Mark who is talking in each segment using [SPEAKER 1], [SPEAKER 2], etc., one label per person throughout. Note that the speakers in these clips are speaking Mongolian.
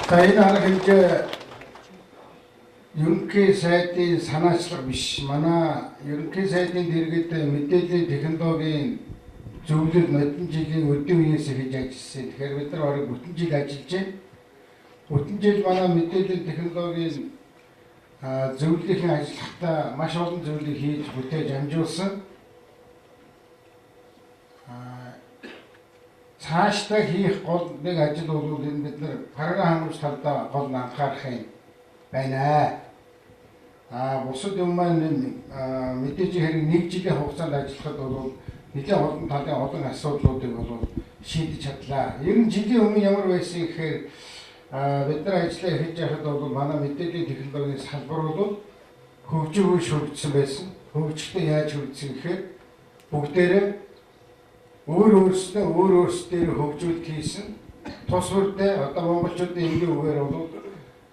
[SPEAKER 1] За энэ арга хэмжээ ерөнхий сайдын санаачлага биш. Манай ерөнхий сайдын дэргэд мэдээллийн технологийн зөвлөл нодон жилийн өдөө үеэс хийж ажилласан. Тэгэхээр бид нар бараг бүтэн жил ажиллаж байна. Бүтэн жил манай мэдээллийн технологийн зөвлөлийн ажиллагаатаа маш олон зүйлийг хийж бүтээж амжуулсан. Цаашдаа хийх гол нэг ажил бол энэ бид нар програм хангамж талдаа гол анхаарах юм байна. Бусад юм маань мэдээж хэрэг нэг жилийн хугацаанд ажиллахад бол нэлээд олон талын олон асуудлуудыг бол шийдэж чадлаа. Ер нь жилийн өмнө ямар байсан гэхээр бид нар ажиллаа хийж байхад бол манай мэдээллийн технологийн салбар бол хөгжиж хөгжсөн байсан. Хөгжихдээ яаж хөгжсөн гэхээр бүгдээрээ өөр өөрсдөө хөгжүүлэлт хийсэн. Тус бүрдээ одоо монголчуудын энгийн үгээр бол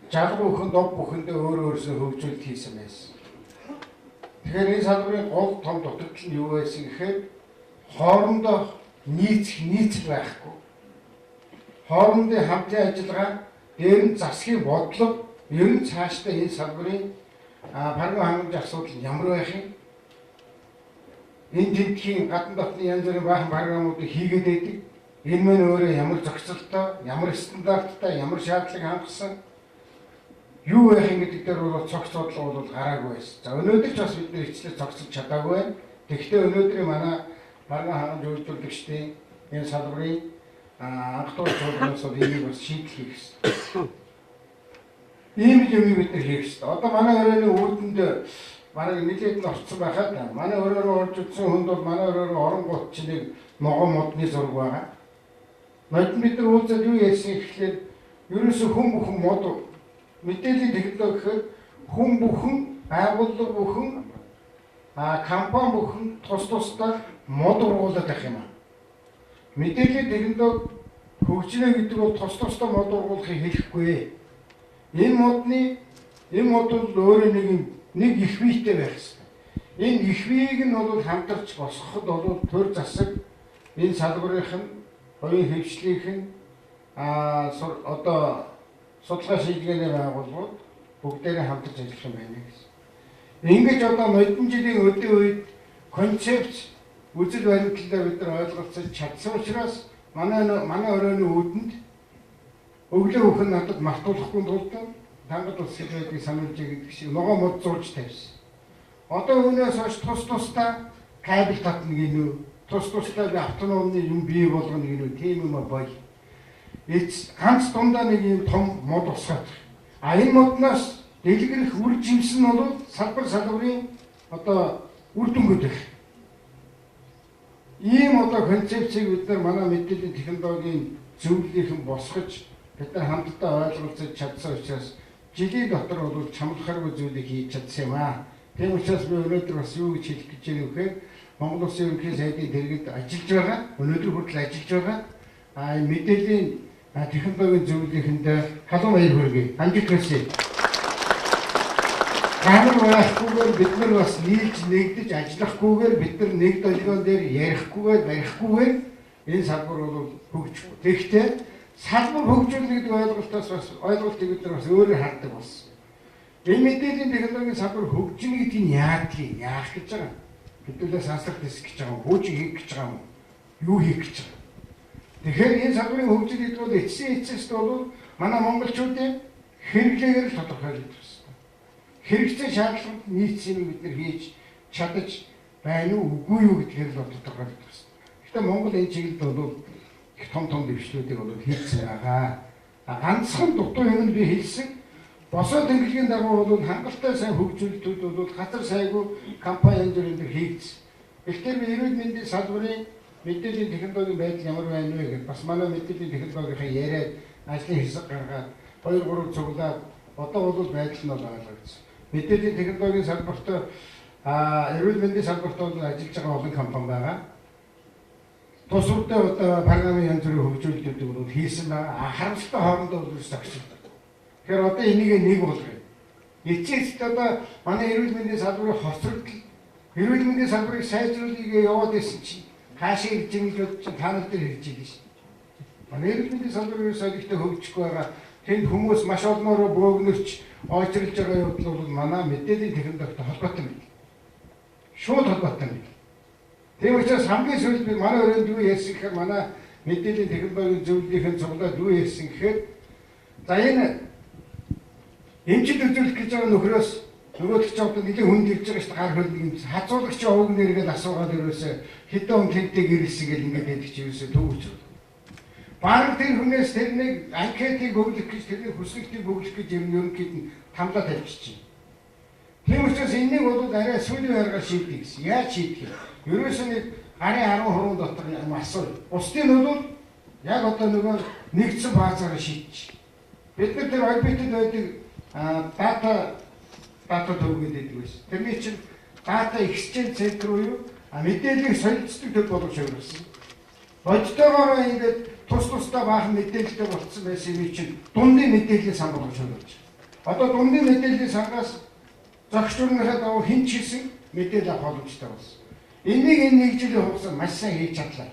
[SPEAKER 1] жалга бүхэн дов бүхэндээ өөрөөсөө хөгжүүлэлт хийсэн байсан. Тэгэхээр энэ салбарын гол том дутагдал нь юу байсан гэхээр хоорондоо нийцэх байхгүй. Хоорондын хамтын ажиллагаа, дээр нь засгийн бодлого, ер нь цаашдаа энэ салбарын програм хангамж асуудал ямар байх юм? Энэ тентхийн гадна дотны янз бүрийн баахан програмуудыг хийгээд байдаг. Энэ мань өөрөө ямар зохицолтой, ямар стандарттай, ямар шаардлага хангасан юу байх юм гэдэг дээр бол цогц бодлого бол гараагүй байсан. За өнөөдөр ч бас бид нэр хичнээн цогцолж чадаагүй байна. Тэгэхдээ өнөөдрийн манай програм хангамж үйлдвэрлэгчдийн энэ салбарын анхдуур чуулганаас бол энийг бас шийдэл хийх хэрэгтэй. Ийм л юм бид нар хийх хэрэгтэй. Одоо манай өрөөний үүдэнд манай нэлээд нь орцсон байхад манай өрөөрөө орж утсан хүнд бол манай өрөөрөө оронгууд чинь нэг могоо модны зураг байгаа. Нодон бид нар уулзаад юу ярьсан гэхлээр ерөөсөө хүн бүхэн мод мэдээллийн технологи гэхээр хүн бүхэн, байгууллага бүхэн, компани бүхэн тусдаа мод ургуулад байх юм аа. Мэдээллийн технологи хөгжинэ гэдэг бол тусдаа мод ургуулахыг хэлэхгүй. Энэ мод бол өөрөө нэг их биетэй байх хэрэгтэй. Энэ их биеийг нь бол хамтарч босгоход бол төр засаг энэ салбарынх нь хоёрын хөвчлийнх нь одоо судалгаа шийдвэрийн байгууллагууд бүгдээрээ хамтарч ажиллах юм байна гэсэн. Ингэж одоо нодон жилийн өдөө үед концепт үзэл баримтлалаа бид нар ойлголцож чадсан учраас манай өрөөний үүдэнд өглөө бүхэн надад мартуулахгүй тулд Тангад улс хэлбэрийн сануулж гэдэг шиг ногоо мод зурж тавьсан. Одоо үүнээс хойш тусдаа кабель татна гинүү, тусдаа би автономны юм бий болгоно гинүү, тийм юм бай. Ганц дундаа нэг юм том мод усгаад. Энэ модноос дэлгэрэх үр жимс нь бол салбарын одоо үр дүнгууд байх. Ийм одоо концепцийг бид нар манай мэдээллийн технологийн зөвлөлийнхэн босгож бид нар хамтдаа ойлголцож чадсан учраас жилийн дотор бол чамлахааргүй зүйлийг хийж чадсан юм аа. Тийм учраас би өнөөдөр бас юу гэж хэлэх гэж байна вэ гэхээр Монгол Улсын ерөнхий сайдын дэргэд ажиллаж байгаа, өнөөдөр хүртэл ажиллаж байгаа мэдээллийн технологийн зөвлөлийнхэнд халуун баяр хүргэе. Амжилт хүсье. Гамар байхгүйгээр бид нар бас нийлж нэгдэж ажиллахгүйгээр бид нар нэг долгион дээр барихгүйгээр энэ салбар бол хөгжихгүй. Тэгэхдээ салбар хөгжүүлнэ гэдэг ойлголтыг бид нар бас өөрөөр харддаг болсон. Энэ мэдээллийн технологийн салбар хөгжинэ гэдгийг яах гэж байгаа юм? Хэдүүлээ сансрах дэс гэж байгаа юм, хуучин хийх гэж байгаа юм, юу хийх гэж байгаа юм? Тэгэхээр энэ салбарын хөгжил гэдэг бол эцэст бол манай монголчуудын хэрэглээгээр л тодорхойлогдох ёстой. Хэрэгцээ шаардлаганд нийцсэн бид нар хийж чадаж байна уу үгүй юу гэдгээр л тодорхойлогдох ёстой. Гэхдээ Монгол энэ чиглэлд бол их том дэвшлүүдийг бол хийсэн байгаа. Ганцхан дутуу юм би хэлсэн. Босоо тэмдэглэгийн дагуу бол хангалттай сайн хөгжүүлэлтүүд бол хатар сайгүй компани энэ хийгдсэн. Гэхдээ би эрүүл мэндийн салбарын мэдээллийн технологийн байдал ямар байна вэ гэж бас манай мэдээллийн технологийн яриад ажлын хэсэг гаргаад 2-3 цуглаад одоо бол байдал нь ойлгогдсон. Мэдээллийн технологийн салбарт эрүүл мэндийн салбарт бол ажиллаж байгаа олон компани байгаа. Тус бүрдээ одоо програмын янз бүрийн хөгжүүлэлтүүдийг бол хийсэн байгаа. Харамсалтай хоорондоо бол зогсдог. Тэгэхээр одоо энийг нэг болгоё. Эцэст одоо манай эрүүл мэндийн салбарын хоцрогдол, эрүүл мэндийн салбарыг сайжруулах яваад байсан чинь хаашаа ирж байгаа гэж та нар дээр ирж байгаа шин. Манай эрүүл мэндийн салбарын солигтой хөгжихгүй байгаа. тэнд хүмүүс маш олноор бөөгнөрч ойчрлж байгаа явдал бол манай мэдээллийн технологитой холбоотой юм. Шууд холбоотой юм. Тийм учраас хамгийн сүүлд би манай өрөөнд юу ярьсан гэхээр манай мэдээллийн технологийн зөвлөлийн цуглаад юу ярьсан гэхээр за энэ эмчил үзүүлэх гэж байгаа нөхрөөс нөгөөх ч одоо нэлийн хүнд ирж байгаа шүү дээ гар хөлний юм хазуулагч овг нэргээд асуугаад ерөөсө хэдэн он тэнтэйг ирсэн гэл ингээд байдаг чи ерөөсө төвөж байна. Бараг тэр хүнээс тэрнийг анкетыг өгөх гэж тэрний хүсэлтийг өгөх гэж ерөнхийд нь тамлаа тавьчих чинь. Тийм учраас энэнийг бол арай сүүлийн байргаар шийдэх гэсэн. Яаж шийдэх вэ? Ерөөсөө нэг гарын 10% дотор юм асуу. Бусдын бол яг одоо нөгөө нэгдсэн баазаараа шийдчих. Бид нар тэр орбитод байдаг дата төвөд байдаг байсан. Тэрний чинь дата exchange центр уу мэдээллийг солилцдог төв болгож явуулсан. Бодтойгоор ингээд тусдаа баахан мэдээлэлтэй болцсон байсан юм чинь дундын мэдээллийн сан болгож явуулж. Одоо дундын мэдээллийн сангаас зохич урнахад аваа хэн ч хийсэн мэдээлэл авах боломжтой болсон. Энийг энэ нэг жилийн хугацаанд маш сайн хийж чадлаа.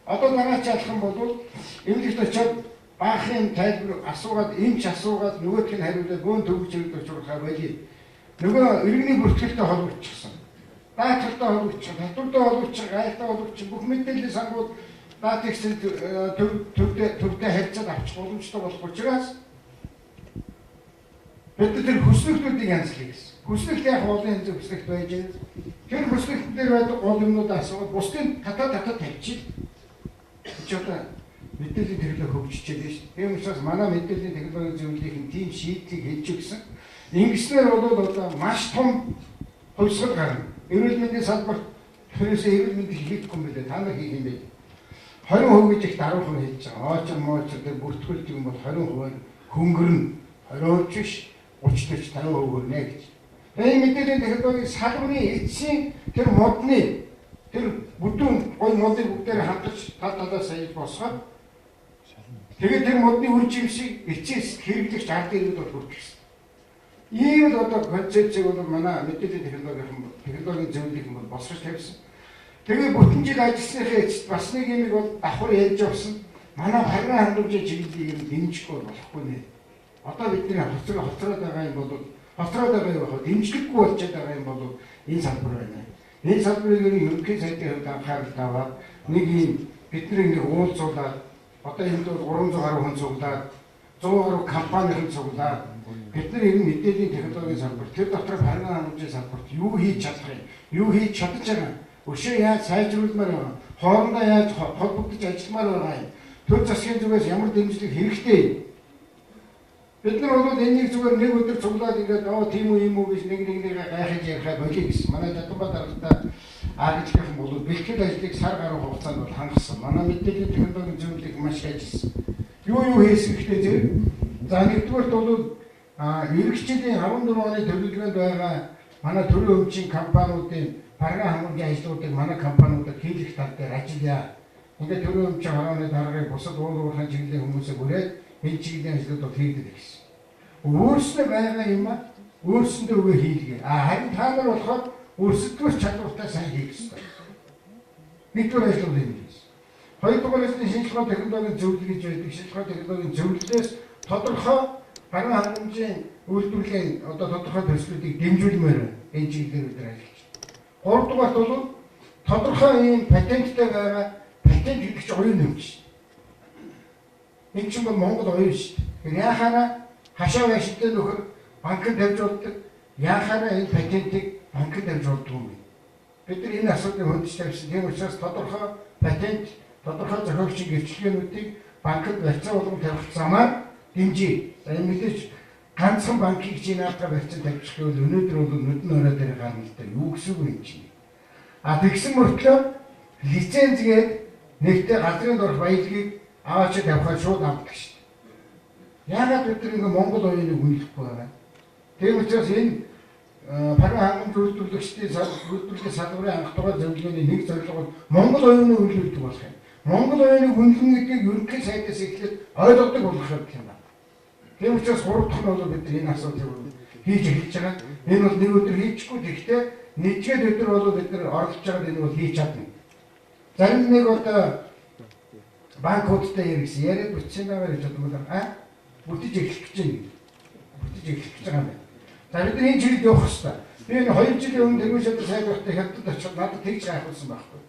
[SPEAKER 1] Одоо дараач ялах юм бол эмнэлэгт очиод баахан тайлбар асуугаад эмч асуугаад нөгөөх нь хариулаад бөөн төгөж өгдөг чухал байли. Нөгөө иргэний бүртгэлтэй холбогдчихсон. Даатгалтай холбогдчих, татвартай холбогдчих, гайлтай холбогдчих бүх мэдээллийн сангууд даатгсын төвтэй харьцаад авчих боломжтой болох учраас бид тэр хүслэгтүүдийг янзлах гэсэн. Хүслэгт яг олон янзын хүслэгт байж байгаа. Тэр хүслэгт дээр байдаг гол юмнууд асуугаад бусдын татаа тавьчих. Чи одоо мэдээллийн технологи хөгжиж байгаа шүү дээ. Тийм учраас манай мэдээллийн технологийн зөвлөлийн тийм шийдлийг хийж өгсөн. Ингэснээр бол одоо маш том хувьсгал гарна. Эрүүл мэндийн салбарт тэрээсээ эрүүл мэндийг хийхгүй юм билээ. Та нар хийх юм бэ? 20% гэж их 10% хийж байгаа. Оочр моочр дээр бүртгүүлдэг юм бол 20% хөнгөрнө. 20% биш 30-40 50% хүрнэ гэж. Энэ мэдээллийн технологийн салбарын эцсийн тэр модны тэр бүдүүн гой модыг бүгдээр хамтарч талаас сая босгоод тэгээд тэр модны үр жимсийг эцэс хэрэглэгч ард иргэд бол хүргэх. Ийм л одоо концепцийг бол манай мэдээллийн технологийн зөвлөлийн бол босгож тавьсан. Тэгээ бүтэн жил ажилласныхаа эцэст бас нэг юм бол давхар ярьж явсан. Манай харин хандлагын чиглэлийг юм дэмжихгүй болохгүй нэ. Одоо бидний хоцроод байгаа юм бол хоцроод байгаа юм бол дэмжлэггүй болчиход байгаа юм бол энэ салбар байна. Энэ салбарыг ерөнхий сайдын хувьд анхаарал таваад нэг юм бидний ингэ уулзуулаад одоо энд бол 300 гаруй хүн цуглаад 100 гаруй компанийн цуглаад бид нар энэ мэдээллийн технологийн салбар тэр дотор харин хандлагын салбарт юу хийж чадах юм? Юу хийж чадж байгаа? Өшөө яаж сайжруулмаар байгаа? Хоорондоо яаж холбогдож ажилламаар байгаа юм? Төр засгийн зүгээс ямар дэмжлэг хэрэгтэй? Бид нар бол энийг зүгээр нэг өдөр цуглаад ингээд тийм үү юм уу гэж нэг гайхаж ярихад болий гэсэн. Манай Татанбаа даргатай агуулгын бол бэлтгэл ажлыг сар гаруй хугацаанд бол хангасан. Манай мэдээллийн технологийн зөвлөлийг маш ажилласан. Юу хийсэн гэхдээ зэрэг за нэгдүгээрт бол иргэжчдийн 14 оны төлөвлөгөөнд байгаа манай төрийн өмчийн компаниудын парга хамгаалалтын ажлуудыг манай компаниудад хийх тал дээр ажиллая. Ингээд төрийн өмчийн хорооны даргыг бусад уурхайн чиглэлийн хүмүүсээ бүрээд энэ чиглэлийн ажлууд хийгдэх гэсэн. Өөрсдөө байгаа юм а өөрсөндөө өгөө хийлгээ. Харин та нар болохоор өөрсдөө чадвартай сайн хийх ёстой. Нэгдүгээр ажил юм гэсэн. Хоёрдугаар ажлын шинжилгээ технологийн зөвлөл гэж байдаг. Шинжилгээ технологийн зөвлөлөөс тодорхой харин хангамжийн үйлдвэрлэлийн одоо тодорхой төслүүдийг дэмжүүлмээр энэ чиглэлээр бид ажиллаж байна. Гуравдугаарт бол тодорхой ийм патенттай байгаа патент хийгч оюун нэмж. Энэ ч бол Монгол оюун шүү дээ. Яхаараа хашаа байшинтай нөхөр банкнд тавьж болдог. Яхаараа энэ патентийг банкнд тавьж болдог юм. Бид нар энэ асуудлыг хөндөж тавьсан. Тийм учраас тодорхой патент, тодорхой зохиогчийн гэрчлэгээнүүдийг банкнд барьцаа болгон тавих замаар дэмжиж. Энэ мэдээж ганцхан банкыг жинаагаа барьцаа тавьчих гэвэл өнөөдөр бол нүдэн орой дээр гарна л да. Юу гэсэн үг юм чинь. Тэгсэн мөртлөө лицензгээд нэгтэй газрын дорх баялагийг аваач тавихаар шууд авдаг шүү дээ. Яагаад бид нэг Монгол оюуныг үнэлэхгүй байгаа? Тийм учраас энэ парга хангамж үйлдвэрлэгчдийн салбарын анх тугаар зөвлөгөөний нэг зорилго бол Монгол оюуныг үнэлдэг болох юм. Монгол оюуныг үнэлнэ гэдгийг ерөнхий сайдаас эхлээд ойлгодог болох хэрэгтэй юм байна. Тийм учраас гурав дахь нь бол бид энэ асуудлыг хийж эхэлж байгаа. Энэ бол нэг өдөр хийчихгүй гэхдээ нэгдгээд өдөр бол бид нар оролцож байгаад энэ бол хийж чадна. Зарим нэг одоо банкудтай ярьсан яриад бичсэн байгаа гэж боддог юм аа. бүтэж эхлэх гэж байна. Бүтэж эхлэх гэж байгаа юм байна. За бид энэ чиглэлд явах хэрэгтэй. Би энэ 2 жилийн өмнө тэргүүшээд сайн байхдаа хятад очиод надад тэгж хайхуулсан байхгүй.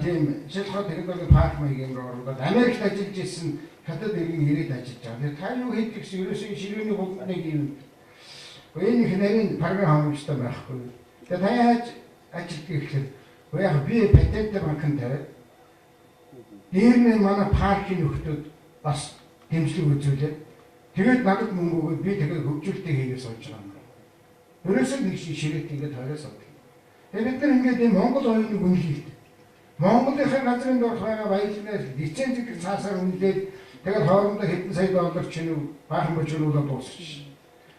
[SPEAKER 1] Тийм шилхот технологийн парк маягийн орнууд Америкт ажиллаж ирсэн хятад иргэн ирээд ажиллаж байгаа. Та юу хийх гэсэн ерөөсөө ширүүний бүгднийг юм. Энэ их нарийн програм хамжтай байхгүй. Тэгээ та яаж ажилтг гэхээр яг би патент банкнд тавиад дээр нь манай паркийн нөхдүүд бас дэмжлэг үзүүлээд тэгээд надад мөнгө өгөөд би тэгээд хөгжүүлэлтээ хийгээд сууж байгаа юм. Ерөөсөө нэг ширээт ингээд хоороос авдаг. Тэгээд бид нар ингээд энэ Монгол оюуныг үнэлээд Монголынхаа газрын дор байгаа баялагнаас лицензийг цаасаар үнэлээд тэгээд хоорондоо хэдэн сая доллар чинь баахан бочруулаад дуусчих.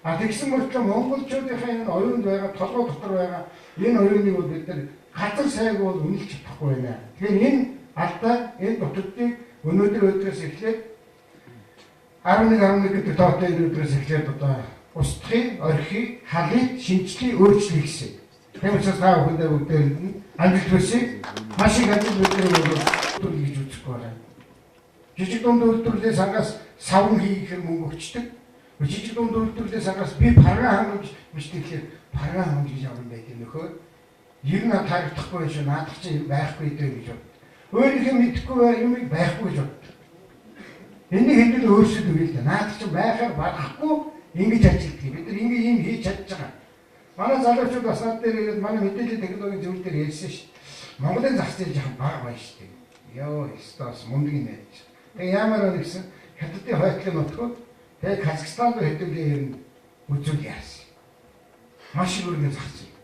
[SPEAKER 1] Тэгсэн мөртлөө монголчуудынхаа энэ оюунд байгаа толгой дотор байгаа энэ оюуныг бол бид нар газар сайг бол үнэлж чадахгүй байна. Тэгэхээр энэ алдаа энэ дутагдыг өнөөдөр өдрөөс эхлээд 11 гэдэг тоотой өдрөөс эхлээд одоо устгахыг, орхийг, халыг, шинжлэхийг өөрчлөе гэсэн. Тийм учраас та бүхэндээ бүгдээр амжилт хүсье. Маш их ажил бидний бол гэж үзэхгүй байна. Жижиг дунд үйлдвэрлэлээс ангаас савн хийхээр мөнгө өгчдөг. Жижиг дунд үйлдвэрлэлээс ангаас би програм хангамж биш тэгэхээр програм хангамж гэж авсан байт юм нөхөө. Ер нь тарагдахгүй шүү, наадах чинь байхгүй дээ гэж бод. Өөрийнхөө мэдэхгүй юмыг байхгүй гэж бод. Энийг хэдүүл өөрсдөө үйл дээ. Наадах чинь байхаар барахгүй ингэж ажилтгийг. Бид нар ингэ юм хийж чадж байгаа. Манай залуучууд бас над дээр ирээд манай мэдээллийн технологийн зөвлөл дээр ярьсан шүү. Монголын зах зээл жоохон бага байна шүү дээ. Йоо, стас мундаг юм яаж. Тэгээ ямар нэг гэсэн хятадын хойтлын нутгууд тэгээ Казахстан руу хэдүүлээ юм үзүүл яасан. Маш их өргөн зах зээл.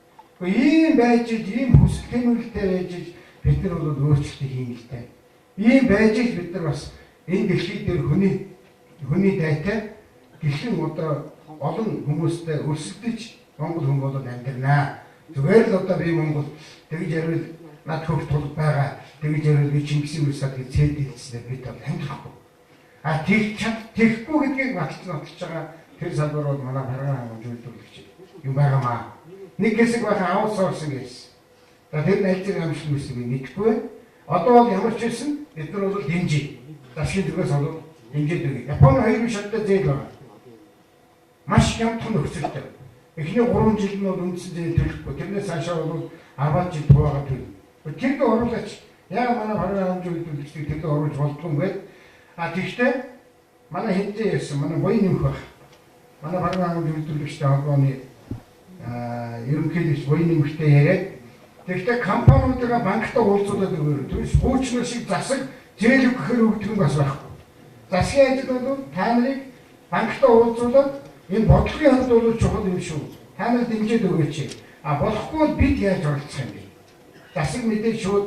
[SPEAKER 1] Ийм байж ийм хүсэл тэмүүлэлтэй байж бид нар бол өөрчлөлт хийх хэрэгтэй. Ийм байж бид нар бас энэ дэлхий дээр хүний дайтай дэлхийн одоо олон хүмүүстэй өрсөлдөж Монгол хүн болоод амьдрнаа. Зүгээр л одоо би Монгол тэгж ярил над хөвт тул байгаа. Тэгж ярил би Чингисийн үсад гэж цээдэлцсэн бид бол амьдрахгүй. Тэгхгүй гэдгийг баталж байгаа тэр салбар бол манай програм хангамж үйлдвэрлэгч юм байгаамаа. Нэг хэсэг бахан аутсорсинг гэсэн. Тэр найзын амжилт нүсийг мэдхгүй. Одоо бол ямар ч хэлсэн бид нар бол дэмжиж. Засгийн зүгээс бол дэмжиж өгье. Японы 2 шаттай зээл байна. Маш хямдхан нөхцөлтэй. Эхний 3 жил нь бол үндсэн зээл төлөхгүй. Тэрнээс цаашаа бол 10 жил тугаагаад төлөв. Тэрд оруулаач яа манай програм хангамж үйлдвэрлэгчдийг тэрд оруулж болдгоо юм бэ? Тэгвэл манай хэдтэй ярьсан манай боён нэмэх баг. Манай програм хангамж үйлдвэрлэгчтэй холбооны ерөнхийлөгч боён нэмэгтэй яриад тэгвэл компаниудаа банктай уулзуулаад өгөөрэй. Тэгвэл хуучны шиг засаг зээл өгөхөр өгдөг юм бас байхгүй. Засгийн ажил бол та нарыг банктай уулзуулаад энэ бодлогын хувьд бол чухал юм шүү. Та нар дэмжиж өгөөч. Болохгүй бол бид яаж оролцох юм бэ? Засаг мэдээж шууд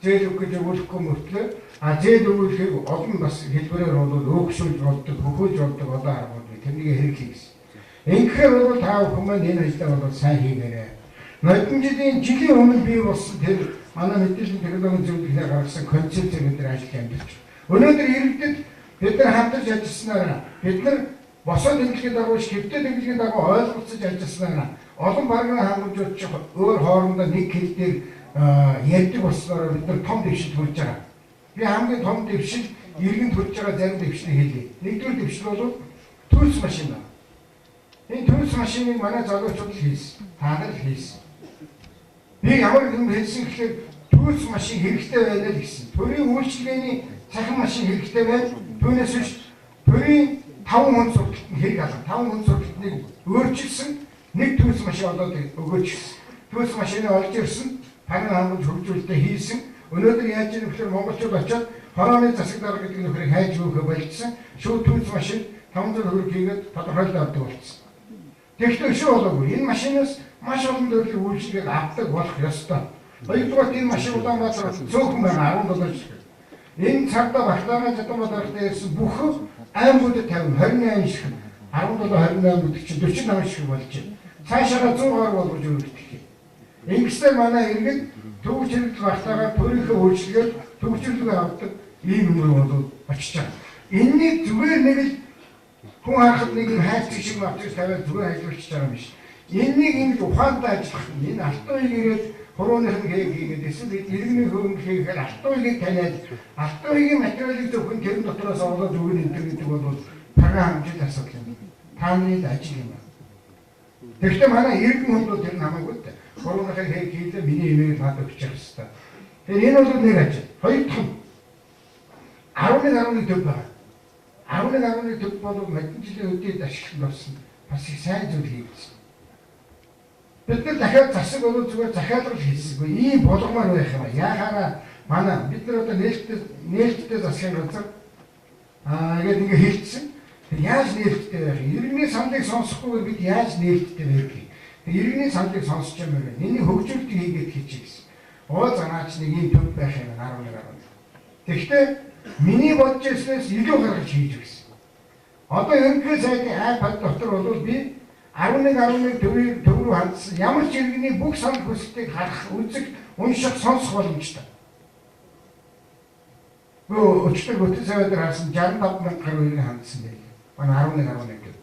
[SPEAKER 1] зээл өгөх гэж өгөхгүй мөртлөө зээл өгөхийг олон бас хэлбэрээр бол өөгшүүлж болдог, хөхөөж болдог одоо аргууд тэрнийг хэрэглэе гэсэн. Ингэхээр бол та бүхэн маань энэ ажлаа бол сайн хийгээрэй. Ноёдон жилийн өмнө бий болсон тэр манай мэдээллийн технологийн зөвлөлөөр гаргасан концепцээр бид нар ажиллаж амьдарч. Өнөөдөр иргэдэд бид нар хамтарч ажилласнаар бид нар босоо тэмдэглэлийн дагуу шивтэй тэмдэглэлийн дагуу ойлголцож ажилласнаар олон програм хангамжууд ч өөр хоорондоо нэг хэл дээр ярьдаг болсноор бид нар том дэвшил төрж байгаа. Би хамгийн том дэвшил иргэн төрж байгаа зарим дэвшлийг хэлье. Нэгдүгээр дэвшил бол төлс машин байна. Энэ төлс машиныг манай залуучууд хийсэн. Та нар хийсэн. Би ямар юм хэлсэн гэхээр төлс машин хэрэгтэй байна л гэсэн. Төрийн үйлчилгээний цахим машин хэрэгтэй байна. Түүнээс биш төрийн 5 хүн сургалт нь хэрэг алга. 5 хүн сургалтыг өөрчилсөн нэг төлс машин олоод өгөөч гэсэн. Төлс машиныг олж ирсэн, програм хангамж хөгжүүлэлтээ хийсэн. Өнөөдөр яаж ийм гэхээр монголчууд очиод хорооны засаг дарга гэдэг нөхрийг хайж өгөхө болчихсон. Шууд төлс машин 500 төгрөг хийгээд тодорхойлол авдаг болсон. Тэгвэл шүү болоогүй. Энэ машинаас маш олон төрлийн үйлчлэгийг авдаг болох ёстой. Хоёрдугаар энэ машин Улаанбаатар цөөхөн байгаа 17 жил. Энэ цагдаа Бахтагаа Жадамбаатарт ирсэн бүх аймагуудад 50, 28 шиг 17, 28 гэдэг чинь 48 шиг болж байна. Цаашаа 100 гаруй болгож өгдөг. Ингэхдээ манай иргэд төвч хэрэгт Бахтагаа төрийнхөө үйлчлэгээр төвчрлөгээ авдаг ийм юм бол очиж байгаа. Энэнийг зүгээр нэг л хүн харахад нэг хайцаг шиг авчиж тавиад зүгээр ажиллуулж байгаа юм биш. Энийг ингэж ухаантай ажиллах нь энэ алтууыг ирээд хурууных нь хийгээд эсвэл иргэний хөрөнгө хийхээр алтууыг таниад алтуугийн материалыг зөвхөн тэр дотроос олоод өгнө гэдэг бол харгаа хангамжийн асуудал юм. Та нарын ажил юм. Тэгэхдээ манай иргэн хүмүүс тэр намайг үт. Коронавирусыг хийлээ миний имэйл надад өгчих хэвээр. Тэгэхээр энэ бол нэг ажил. Хоёр дахь 11 төв байна. 11 төв бол мэдэн жилийн үдээд ашиглан болсон. Бас их сайн зүйл хийгдсэн. Бид нар дахиад засаг бол зүгээр захиалгал хийсэхгүй. Ийм болгомоор байх юм. Яахаараа манай бид нар одоо нээлттэй засгийн газар ингээд ингээ хэлсэн. Яаж нээлттэй байх юм? Иргэний саналыг сонсохгүйгээр бид яаж нээлттэй байх юм? Иргэний саналыг сонсч юм байна. Миний хөгжүүлэлтийг хийгээд хийчих гэсэн. Занаач нэг юм төв байх юм 11. Тэгэхдээ миний бодож ирснээс илүү гаргаж хийж өгсөн. Одоо ерөнхий сайдын iPad дотор бол би 11 төв рүү хандсан ямар ч иргэний бүх санал хүсэлтийг харах, үзэх, унших, сонсох боломжтой. Өчтөр бүтэн сая дээр харсан 65,000 гаруй иргэн хандсан байл. Манай 11 төв.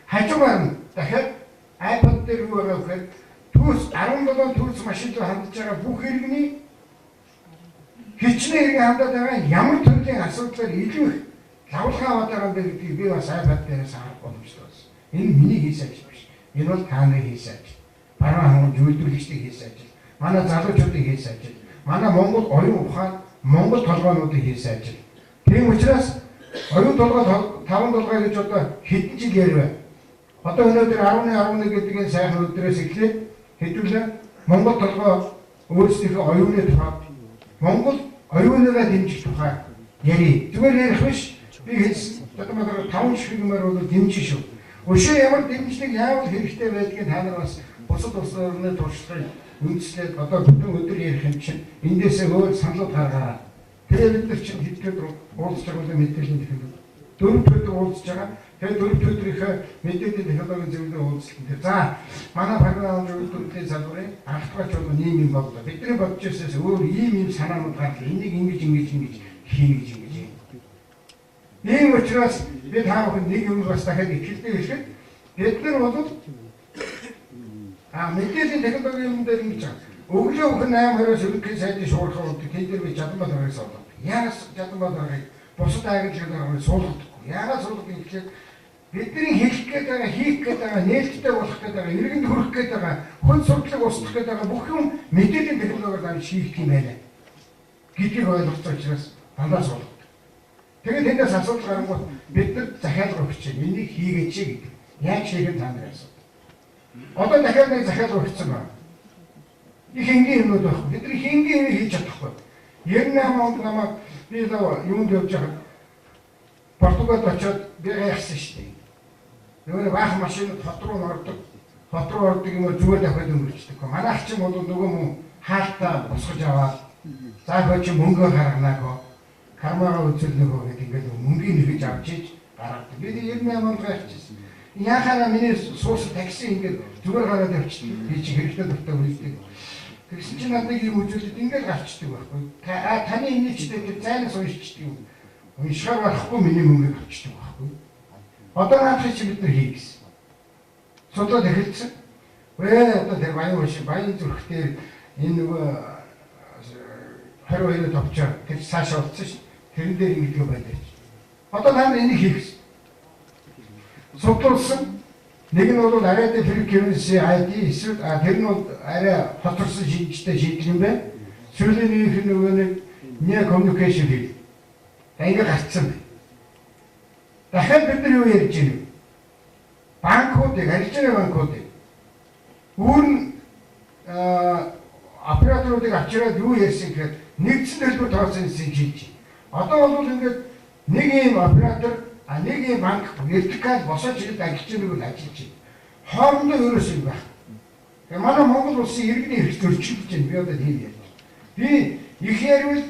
[SPEAKER 1] Хажуугаар нь дахиад iPad дээр юу байгаа вэ? Түүс 17 түүс машин руу хандж байгаа бүх иргэний хичнээн иргэн хандаад байгаа ямар төрлийн асуудлаар илүү их лавлгаа аваад байгаа юм бэ гэдгийг би бас iPad дээрээс харах боломжтой болсон. Энэ миний хийсэн ажил биш. Энэ бол та нарын хийсэн ажил. Баруун хангамж үйлдвэрлэгчдийн хийсэн ажил. Манай залуучуудын хийсэн ажил. Манай Монгол оюун ухаан, Монгол толгойнуудын хийсэн ажил. Тийм учраас оюун толгой 5 толгой гэж одоо хэдэн жил ярьв. Одоо өнөөдөр 11 гэдэг энэ сайхан өдрөөс эхлээд хэдүүлээ Монгол толгой өөрсдийнхөө оюуны тухай Монгол оюунаараа дэмжих тухай ярий. Зүгээр ярих биш. Би хэлсэн. Одоо 5 шигмээр бол дэмжих шүү. Өшөө ямар дэмжлэг яавал хэрэгтэй байдгийг та нар бас бусад улс орны туршлагыг үндэслээд одоо бүтэн өдөр ярих юм чинь эндээсээ өөр саналууд гаргаараа. Тэгээ бид нар чинь хэдгээд уулзж байгаа мэдээллийн технологи 4 өдөр уулзж байгаа. Тэгээ 4 өдрийнхөө мэдээллийн технологийн зөвлөлөө уулзсан. За манай програм үйлдвэрлэлийн салбарын анхдагч бол ийм юм боллоо. Бидний бодож ирсээс өөр ийм санаанууд гарлаа. Энийг ингэж хийнэ гэж. Ийм учраас би та бүхэнд нэг юм бас дахиад ихэлдэй хэлэхэд бид нар бол мэдээллийн технологийн юм дээр ингэж өглөө өхөн 8:20-оос ерөнхий сайдын шуурхаа өгдөг. Тэнд дээр би Жаданбат гарагаас олдог. Яагаас Жаданбат гарагыг бусад агентлагаар суулгадаггүй. Яагаад суулгадгийг гэхээр бидний хэлэх гээд байгаа, хийх гээд байгаа, нээлттэй болох гээд байгаа, иргэнд хүрэх гээд байгаа, хүн сурталчилгааг устгах гээд байгаа бүх юм мэдээллийн технологиор дан шийдэх юм байна. Гэдгийг ойлгох учраас дандаа суулгадаг. Тэгээд эндээс асуудал гарангуут бид нар захиалга өгч чинь энийг хийгээч гэдэг. Яг шийдэх та нарын асуудал. Одоо дахиад нэг захиалга өгсөн байна. Их энгийн юмнууд байхгүй. Бид нар их энгийн юм хийж чадахгүй. 98 онд намайг би юунд явж байгаа Португалд очиод би яасан шүү дээ. Нөгөө баах машин хот руу ордог. Хот руу ордог юм уу зүгээр давхад өнгөрчдөг. Манайх ч юм бол нөгөө мөн хаалтаа босгож аваад за хөөч мөнгө гарганаагүй. Кармагаа үзүүлнэгөө гэдэг ингээд мөнгөний нэгж авч иж гаргадаг. Би 98 онд гарчихсан. Яхаа миний суус такси ингээд зүгээр гараад явчихсан. Би чи хэрэгтэй дуртай үлддэг. Тэгсэн чинь надад юм үзүүлээд ингээд гарчдаг байхгүй. Таны инээчтэй тэр зайнаас уншчихдаг юм. Уншихаар барахгүй миний мөнгөийг авчдаг байхгүй. Одоо наадах чи бид нар хий гэсэн. Судлаад эхэлсэн. Одоо тэр баян зүрхтээ энэ нөгөө 22-нд товчоо тэр цаашаа олцсон шүү. Тэрэн дээр ингэдэг байлаач. Одоо наа энийг хийх гэсэн. Судлуулсан. Нэг нь бол арай frequency ID эсвэл тэр нь бол арай хоцорсон шинжтэй шийдэл юм байна. Сүүлийн нэг нөгөө нэг communication хийх. Ингээ гарцсан байна. Дахиад бид нар юу ярьж байна вэ? Банкуудыг, арилжааны банкуудыг үүрэн операторуудыг авчираад юу ярьсан гэхээр нэгдсэн төлбөр тооцсон гэсэн хийж байна. Одоо бол ингээд нэг ийм оператор нэг ийм банк вертикал босож ирээд арилжааныг ажиллаж байна. Хоорондоо ерөөс юм байна. Тэгээ манай Монгол улсын иргэний хэрэгт өрчлөж байна. Би одоо тийм ярьж. Би их ярил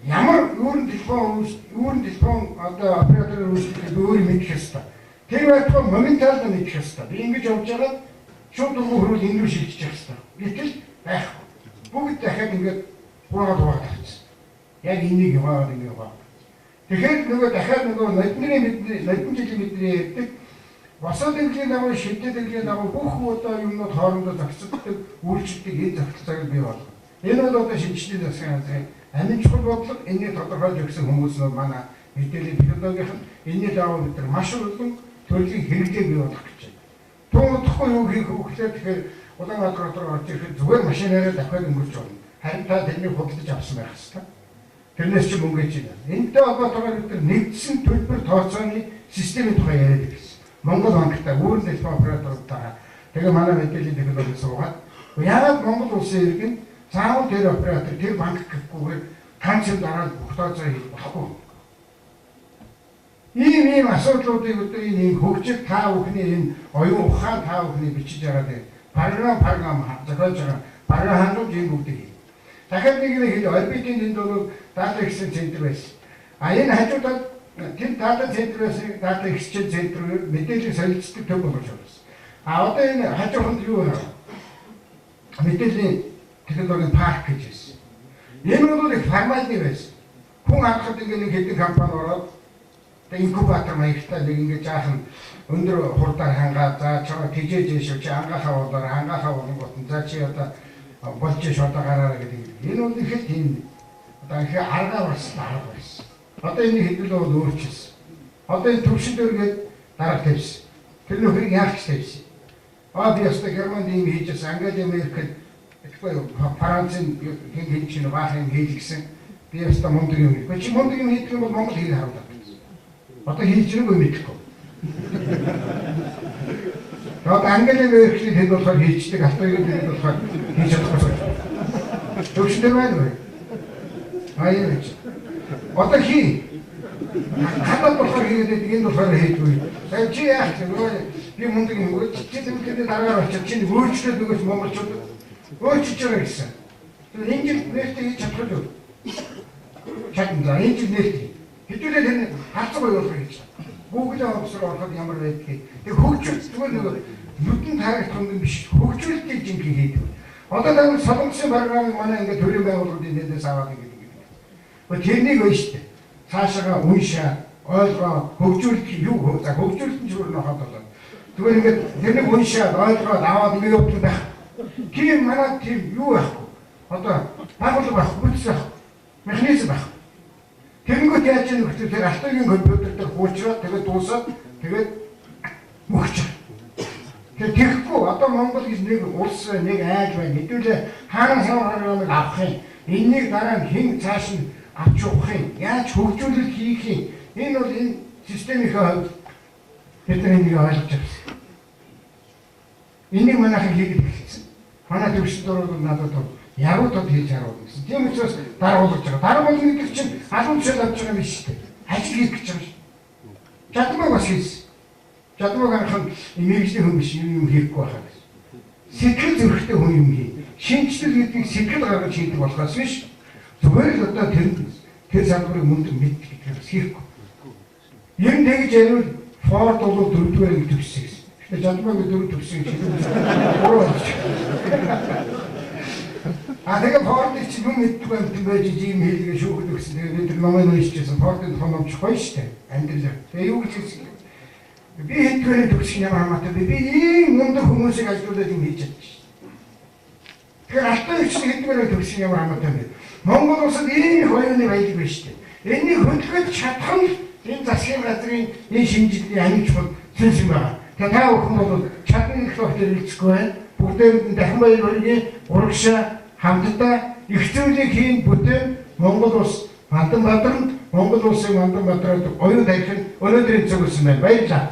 [SPEAKER 1] ямар үүрэн телефон одоо операторын үйлчлэгийг өөр мэдэх ёстой. Тэр байтугай моментально мэдэх ёстой. Би ингэж явж байгаа шууд дөрвөн хөрвөл энэ рүү шилжиж явах ёстой. Гэтэл байхгүй. Бүгд дахиад ингээд хураад тавьчихсан. Яг энийг яваад ингэ яваа. Тэгэхээр нөгөө дахиад нөгөө нодны жилийн бидний ярьдаг босоо дэглэлийн дагуу шидэ дэглэлийн дагуу бүх одоо юмнууд хоорондоо зохицдог үйлчлдэг энэ зохицолцоог бий болгоно. Энэ бол одоо шинжлэлийн засгийн газрын амин чухал бодлого энэний тодорхойлж өгсөн хүмүүс нь манай мэдээллийн технологийн энэний дагуу бид нар маш олон төрлийн хэрэглээ бий болгох гэж байна. Туухгүй юу хийх вэ гэхээр тэгэхээр Улаанбаатар руу орж ирэхэд зүгээр машинаараа дахиад өнгөрч болно. Харин та тэрнийг худалдаж авсан байх хэрэгтэй. Тэрнээс чи мөнгө хийж байна. Энэтэй холбоотойгоор бид нэгдсэн төлбөр тооцооны системийн тухай яриад байсан. Монгол банктай өөр нэлбэ операторуудтайгаа тэгээ манай мэдээллийн технологи суугаад яагаад Монгол улсын иргэн заавал тэр оператор тэр банк гэхгүйгээр ганцхан дараад бүх тооцоо хийж болохгүй. Ийм асуудлуудыг одоо энэ хөгжил та бүхний энэ оюун ухаан та бүхний бичиж байгаа дээр програм зохиож байгаа програм хангамж энэ бүгдийг хий. Дахиад нэг хэлээ орбитын энд бол дата эксченж центр байсан. Энэ хажуудад тэр дата центраас дата эксченж центр мэдээлэл солилцдог төв болж байна. Одоо энэ хажууханд юу вэ? Мэдээллийн технологийн парк гэж байсан. Энэ бол их формальны байсан. Хүн хангахад нэг хэдэн компани ороод инкубатор маягтай нэг ингэ жаахан өндөр хурдаар хангаад за чамаа тижээж шүү чи ангаахаа болгонгот за чи одоо болж шоодоо гараараа гэдэг. Энэ бол ихэд тийм одоо их арга болсон арга байсан. Одоо энэ хэдүүл бол өөрчлөсөн. Одоо энэ төвшин дөргээд дараах тавьсан. Тэр нөхрийг яах гэж тавьсан. Би ястаа Германд ийм хийжсэн. Англи Америкт ихтэй Францын хин чинь баахан хийжсэн. Би ястаа мундаг юм. Чи мундаг юм хийх юм бол Монгол хийх харуулдаг. Одоо хийж байгаагүй мэдэхгүй. Тэгээд англи Америкийн хэд болохоор хийждэг, автогийн хэд болохоор хийж чадахгүй. Төвчдөр байна уу? Аяа. Одоо хий. Хадаад болохоор хийгээд энэ болохоор хийдгүй. Тэгээд чи яах вэ? Би мундаг юм уу? Чи тэмдэглээд дараагаар очиж чинь өөрчлөлт нөгөөс монголчууд өөрчилж байгаа гэсэн. Тэгээд энэ нэртэй хийж чадахгүй юу? Чадна. Энэ нэртэй. Хэдүүлээ энэ харцгаа юу гэж. Google офсоор ороход ямар байдгийг. Тэг хөгжүүл зүгээр нэг нүдэн тарих тунд биш хөгжүүлэлтийг жинхэнэ хийдэг. Одоо нэг солонгосын програмыг манай ингээд төрийн байгууллагуудын нэрээс аваад ингээд. Тэрнийг байна шүү дээ. Цаашаа уншаа, ойлгоо, хөгжүүлэлт юу вэ? За хөгжүүлэлт нь зүгээр нөхөд болоо. Зүгээр ингээд тэрнийг уншаад, ойлгоод аваад ингээд явуулдаг байх. Тийм манай тийм юу байхгүй. Одоо байгууллага байх, бүтэц байх, механизм байх. Тэгэнгүүт яаж юм бэ? Тэр автогийн компьютер дээр хуучраад тэгээд дуусаад тэгээд мөхч. Тэгээд тэгэхгүй одоо Монгол гэж нэг улс нэг айж байна. Хэдүүлээ хаана саврыг авах юм. Энэнийг дараа нь хэн цааш нь авч явах юм. Яаж хөгжүүлэлт хийх юм. Энэ бол энэ системийн хувьд бид энийг ойлгож авсан. Энийг манайхан хийгээд эхэлсэн. Манай төвшин дөрөв надад яруудад хийж харуулна гэсэн. Тийм учраас даргуулж байгаа. Даргуул гэдэг чинь алуун шил авч байгаа юм биш үү? Ажил хийх гэж байгаа шүү. Чадмаг бас хийсэн. Чадмаг анхан мэргэжлийн хүн биш юм хийхгүй байхаа гэсэн. Сэтгэл зөрчтэй хүн юм хий. Шинжлэл гэдгийг сэтгэл гаргаж хийдэг болохоос биш. Зүгээр л одоо тэр салбарыг мөнгө мэддэг гэдгээс хийхгүй. Юм тэгж ярил Ford бол 4-р ангид төгссөн гэсэн. Тэгэхээр чадмаг 4 төгссөн гэж хэлсэн. Тэгээ Ford-ыг чи юм мэддэг юм байж ийм хэлгээ шүүхэд өгсөн. Тэгээ бид номын уншижсэн Ford-ын томомч гоё штэ. Амьдрал. Тэгээ юу гэж хэлсэн. Би хэдгээр төгссөн юм хамаатай. Би ийм мундаг хүмүүсийг ажилуулад юм хийж чадчих штэ. Тэгэхээр алтан их хэдгээр төгссөн юм хамаатай. Монгол улсад ийм хоёрын баялаг байна штэ. Энийг хөдөлгөж чадах нь энэ засгийн газрын энэ шинжилгээний амжилт бол зэнс юм байна. Тэгээ та бүхэн бол чадна гэх тохиолдолд хэлцэхгүй байна. Бүгдээр нь дахин баяр хүргэе. Урагшаа хамтдаа их зүйлийг хийн бүтээн Монгол улс Мандан Бадарт Монгол улсын Мандан Бадарт оюун тарих нь өнөөдрийн зөвлөсөн байна. Баярлалаа.